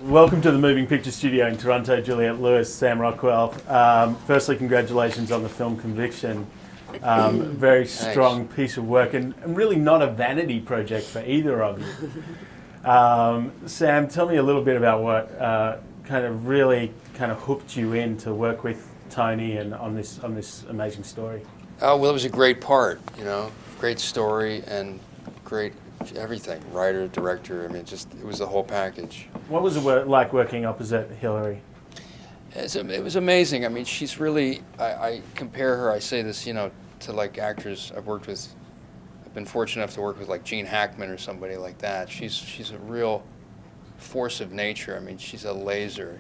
Welcome to the Moving Picture Studio in Toronto, Juliette Lewis Sam Rockwell. Firstly, congratulations on the film Conviction. Very strong piece of work and really not a vanity project for either of you. Sam, tell me a little bit about what really hooked you in to work with Tony and on this amazing story. Oh, well, it was a great part, great story and great everything, writer, director, it was the whole package. What was it like working opposite Hillary? It was amazing. She's really, I compare her, I say this, to like actors I've worked with. I've been fortunate enough to work with like Gene Hackman or somebody like that. She's a real force of nature. She's a laser,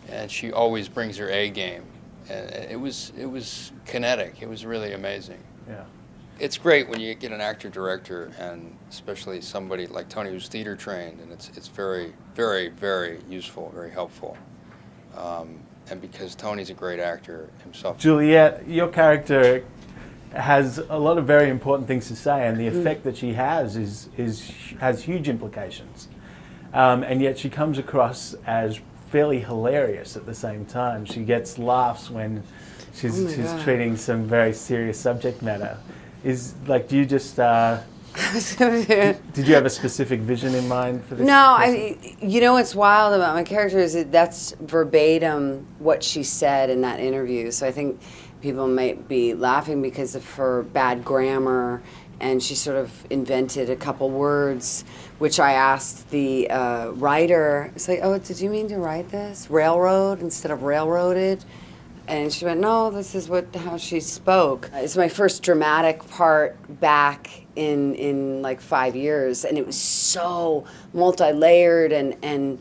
and she always brings her A game. And it was kinetic. It was really amazing. Yeah. It's great when you get an actor-director, and especially somebody like Tony who's theater trained, and it's very, very, very useful, very helpful. And because Tony's a great actor himself. Juliette, your character has a lot of very important things to say, and the effect that she has has huge implications. And yet she comes across as fairly hilarious at the same time. She gets laughs when she's treating some very serious subject matter. Do you just did you have a specific vision in mind for this? No, what's wild about my character is that's verbatim what she said in that interview. So I think people might be laughing because of her bad grammar, and she sort of invented a couple words, which I asked the writer. It's like, oh, did you mean to write this? Railroad instead of railroaded? And she went, no, this is how she spoke. It's my first dramatic part back in like 5 years, and it was so multi-layered and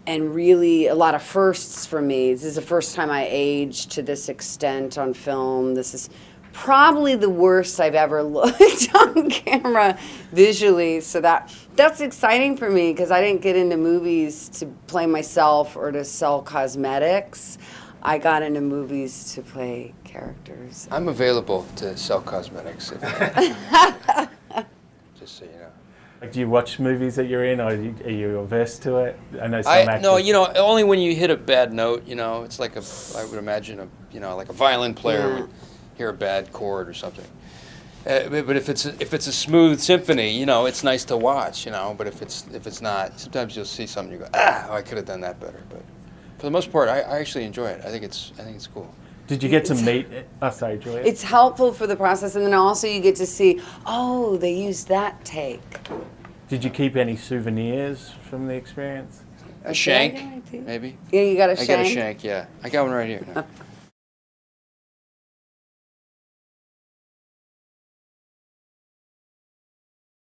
really a lot of firsts for me. This is the first time I aged to this extent on film. This is probably the worst I've ever looked on camera visually, so that's exciting for me because I didn't get into movies to play myself or to sell cosmetics. I got into movies to play characters. I'm available to sell cosmetics. Just so you know. Do you watch movies that you're in, or are you averse to it? I know some actors. No, only when you hit a bad note. It's like I would imagine like a violin player would hear a bad chord or something. But if it's a smooth symphony, it's nice to watch. But if it's not, sometimes you'll see something you go, I could have done that better. But for the most part, I actually enjoy it. I think it's cool. Did you get to meet? Oh, sorry, Juliette. It's helpful for the process, and then also you get to see, they used that take. Did you keep any souvenirs from the experience? A shank, maybe. Yeah, you got a shank? I got a shank, yeah. I got one right here.